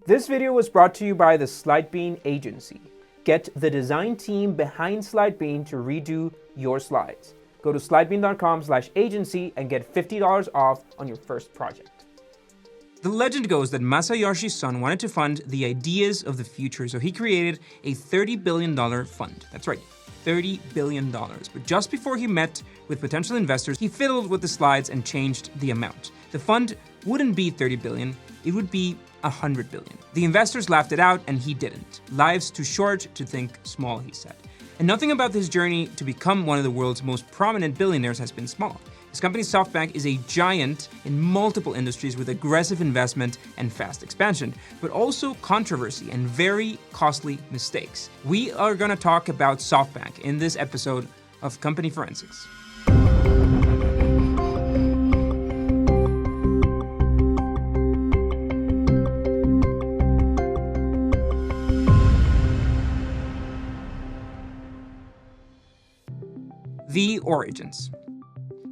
This video was brought to you by the Slidebean agency. Get the design team behind Slidebean to redo your slides. Go to slidebean.com/agency and get $50 off on your first project. The legend goes that Masayoshi Son wanted to fund the ideas of the future, so he created a $30 billion fund. That's right, $30 billion. But just before he met with potential investors, he fiddled with the slides and changed the amount. The fund wouldn't be $30 billion, it would be $100 billion. The investors laughed it out and he didn't. Life's too short to think small, he said. And nothing about his journey to become one of the world's most prominent billionaires has been small. His company Softbank is a giant in multiple industries with aggressive investment and fast expansion, but also controversy and very costly mistakes. We are going to talk about Softbank in this episode of Company Forensics. The origins.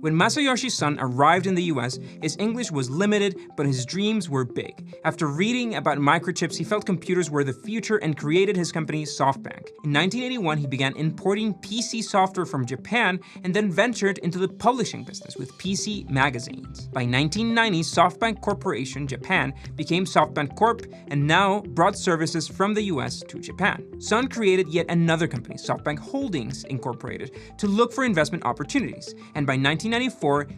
When Masayoshi Son arrived in the US, his English was limited, but his dreams were big. After reading about microchips, he felt computers were the future and created his company Softbank. In 1981, he began importing PC software from Japan and then ventured into the publishing business with PC magazines. By 1990, Softbank Corporation Japan became Softbank Corp and now brought services from the US to Japan. Son created yet another company, Softbank Holdings Incorporated, to look for investment opportunities, and by 1994,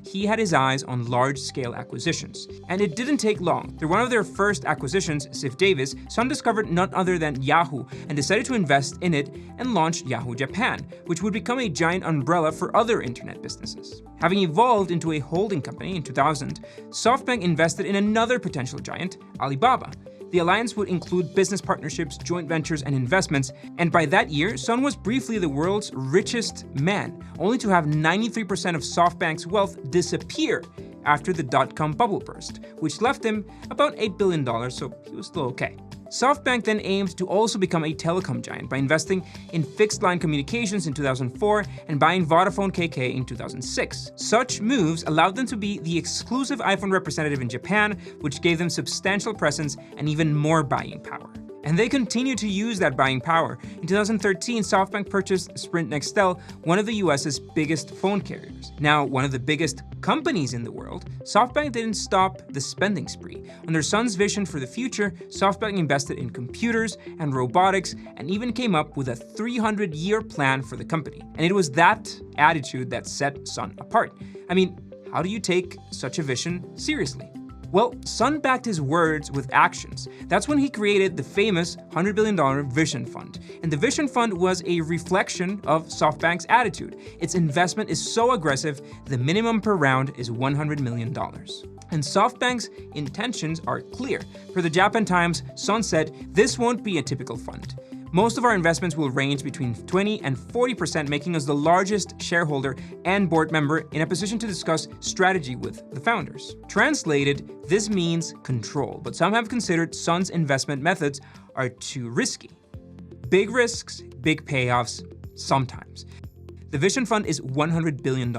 he had his eyes on large-scale acquisitions. And it didn't take long. Through one of their first acquisitions, Ziff Davis, Son discovered none other than Yahoo and decided to invest in it and launched Yahoo Japan, which would become a giant umbrella for other internet businesses. Having evolved into a holding company in 2000, SoftBank invested in another potential giant, Alibaba. The alliance would include business partnerships, joint ventures, and investments, and by that year, Son was briefly the world's richest man, only to have 93% of SoftBank's wealth disappear after the dot-com bubble burst, which left him about $8 billion, so he was still okay. SoftBank then aimed to also become a telecom giant by investing in fixed-line communications in 2004 and buying Vodafone KK in 2006. Such moves allowed them to be the exclusive iPhone representative in Japan, which gave them substantial presence and even more buying power. And they continue to use that buying power. In 2013, SoftBank purchased Sprint Nextel, one of the US's biggest phone carriers. Now, one of the biggest companies in the world, SoftBank didn't stop the spending spree. Under Son's vision for the future, SoftBank invested in computers and robotics and even came up with a 300-year plan for the company. And it was that attitude that set Son apart. I mean, how do you take such a vision seriously? Well, Son backed his words with actions. That's when he created the famous $100 billion Vision Fund. And the Vision Fund was a reflection of SoftBank's attitude. Its investment is so aggressive, the minimum per round is $100 million. And SoftBank's intentions are clear. For the Japan Times, Son said, "This won't be a typical fund. Most of our investments will range between 20 and 40%, making us the largest shareholder and board member in a position to discuss strategy with the founders." Translated, this means control, but some have considered Son's investment methods are too risky. Big risks, big payoffs, sometimes. The Vision Fund is $100 billion.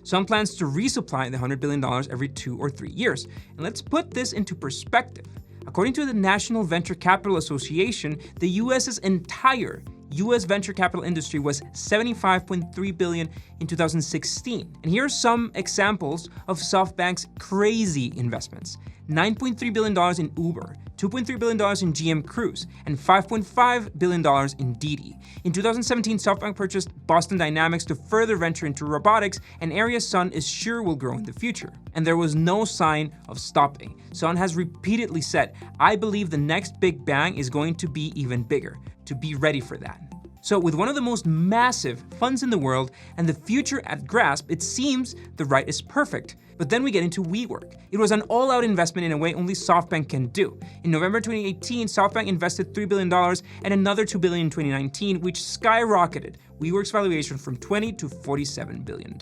Son plans to resupply the $100 billion every 2 or 3 years. And let's put this into perspective. According to the National Venture Capital Association, the US's entire US venture capital industry was $75.3 billion in 2016. And here are some examples of SoftBank's crazy investments. $9.3 billion in Uber, $2.3 billion in GM Cruise, and $5.5 billion in Didi. In 2017, SoftBank purchased Boston Dynamics to further venture into robotics, an area Son is sure will grow in the future. And there was no sign of stopping. Son has repeatedly said, "I believe the next big bang is going to be even bigger," to be ready for that. So with one of the most massive funds in the world and the future at grasp, it seems the right is perfect. But then we get into WeWork. It was an all-out investment in a way only SoftBank can do. In November 2018, SoftBank invested $3 billion and another $2 billion in 2019, which skyrocketed WeWork's valuation from $20 to $47 billion.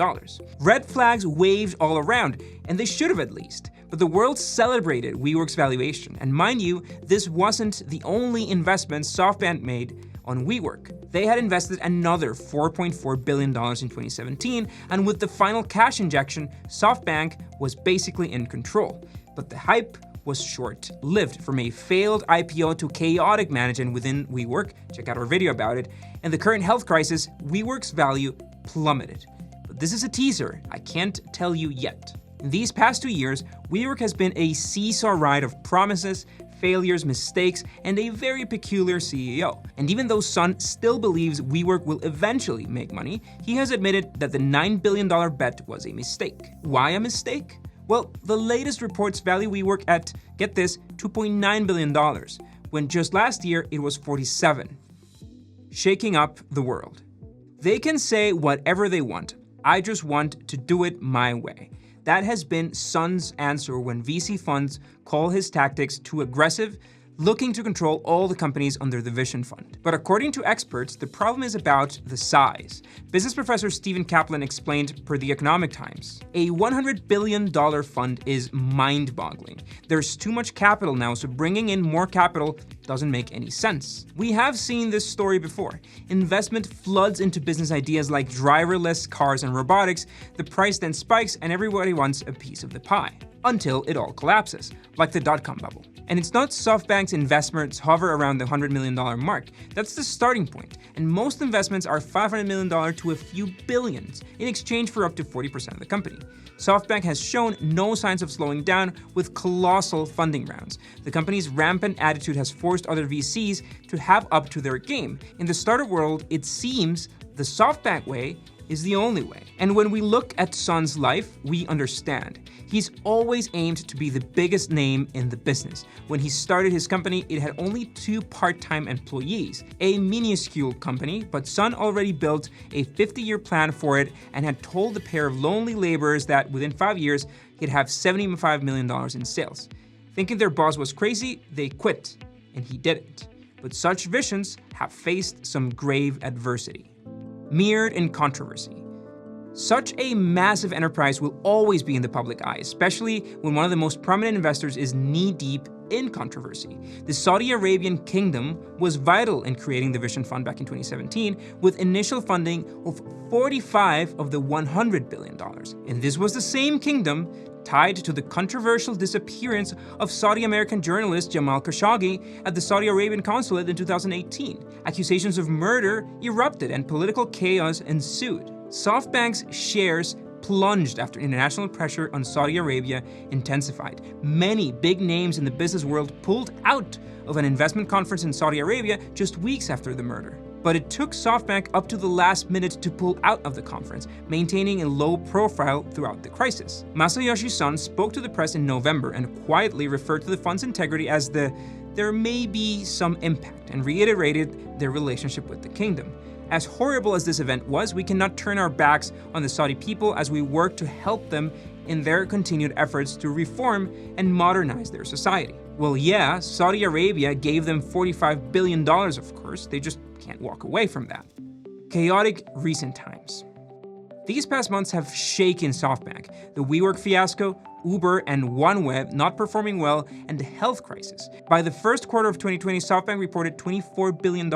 Red flags waved all around, and they should have at least. But the world celebrated WeWork's valuation. And mind you, this wasn't the only investment SoftBank made on WeWork. They had invested another $4.4 billion in 2017, and with the final cash injection, SoftBank was basically in control. But the hype was short-lived, from a failed IPO to chaotic management within WeWork, check out our video about it, and the current health crisis, WeWork's value plummeted. But this is a teaser, I can't tell you yet. In these past 2 years, WeWork has been a seesaw ride of promises, failures, mistakes, and a very peculiar CEO. And even though Son still believes WeWork will eventually make money, he has admitted that the $9 billion bet was a mistake. Why a mistake? Well, the latest reports value WeWork at, get this, $2.9 billion, when just last year it was 47. Shaking up the world. They can say whatever they want. I just want to do it my way. That has been Son's answer when VC funds call his tactics too aggressive, looking to control all the companies under the Vision Fund. But according to experts, the problem is about the size. Business professor Stephen Kaplan explained per the Economic Times, a $100 billion fund is mind-boggling. There's too much capital now, so bringing in more capital doesn't make any sense. We have seen this story before. Investment floods into business ideas like driverless cars and robotics, the price then spikes and everybody wants a piece of the pie. Until it all collapses, like the dot-com bubble. And it's not Softbank's investments hover around the $100 million mark. That's the starting point. And most investments are $500 million to a few billions in exchange for up to 40% of the company. Softbank has shown no signs of slowing down with colossal funding rounds. The company's rampant attitude has forced other VCs to have up to their game. In the startup world, it seems the Softbank way is the only way. And when we look at Son's life, we understand. He's always aimed to be the biggest name in the business. When he started his company, it had only 2 part-time employees, a minuscule company, but Son already built a 50-year plan for it and had told the pair of lonely laborers that within 5 years, he'd have $75 million in sales. Thinking their boss was crazy, they quit, and he didn't. But such visions have faced some grave adversity. Mired in controversy. Such a massive enterprise will always be in the public eye, especially when one of the most prominent investors is knee-deep in controversy. The Saudi Arabian kingdom was vital in creating the Vision Fund back in 2017, with initial funding of 45 of the $100 billion. And this was the same kingdom tied to the controversial disappearance of Saudi American journalist Jamal Khashoggi at the Saudi Arabian consulate in 2018. Accusations of murder erupted and political chaos ensued. Softbank's shares plunged after international pressure on Saudi Arabia intensified. Many big names in the business world pulled out of an investment conference in Saudi Arabia just weeks after the murder. But it took Softbank up to the last minute to pull out of the conference, maintaining a low profile throughout the crisis. Masayoshi Son spoke to the press in November and quietly referred to the fund's integrity as there may be some impact, and reiterated their relationship with the kingdom. As horrible as this event was, we cannot turn our backs on the Saudi people as we work to help them in their continued efforts to reform and modernize their society. Well, yeah, Saudi Arabia gave them $45 billion, of course. They just can't walk away from that. Chaotic recent times. These past months have shaken Softbank. The WeWork fiasco, Uber and OneWeb not performing well, and the health crisis. By the first quarter of 2020, Softbank reported $24 billion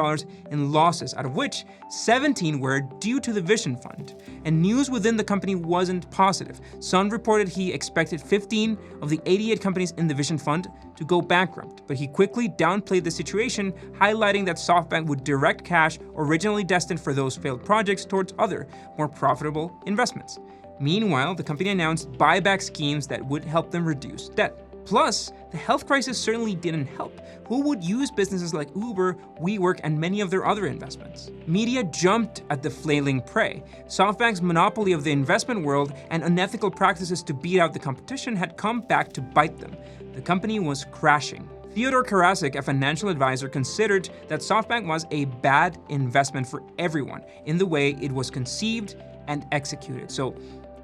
in losses, out of which 17 were due to the Vision Fund. And news within the company wasn't positive. Son reported he expected 15 of the 88 companies in the Vision Fund to go bankrupt, but he quickly downplayed the situation, highlighting that Softbank would direct cash originally destined for those failed projects towards other, more profitable investments. Meanwhile, the company announced buyback schemes that would help them reduce debt. Plus, the health crisis certainly didn't help. Who would use businesses like Uber, WeWork, and many of their other investments? Media jumped at the flailing prey. Softbank's monopoly of the investment world and unethical practices to beat out the competition had come back to bite them. The company was crashing. Theodore Karasik, a financial advisor, considered that Softbank was a bad investment for everyone in the way it was conceived and executed. So,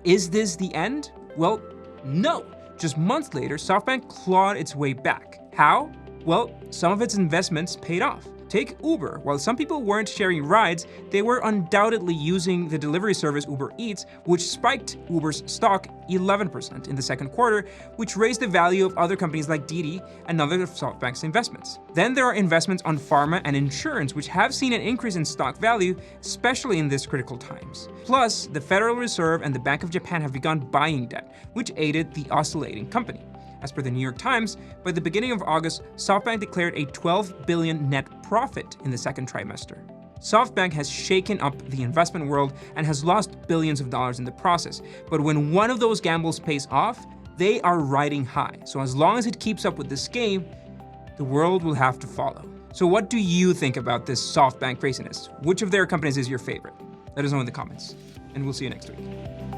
is this the end? Well, no. Just months later, Softbank clawed its way back. How? Well, some of its investments paid off. Take Uber. While some people weren't sharing rides, they were undoubtedly using the delivery service Uber Eats, which spiked Uber's stock 11% in the second quarter, which raised the value of other companies like Didi and other of Softbank's investments. Then there are investments on pharma and insurance, which have seen an increase in stock value, especially in these critical times. Plus, the Federal Reserve and the Bank of Japan have begun buying debt, which aided the oscillating company. As per the New York Times, by the beginning of August, Softbank declared a $12 billion net profit in the second trimester. Softbank has shaken up the investment world and has lost billions of dollars in the process. But when one of those gambles pays off, they are riding high. So as long as it keeps up with this game, the world will have to follow. So what do you think about this Softbank craziness? Which of their companies is your favorite? Let us know in the comments, and we'll see you next week.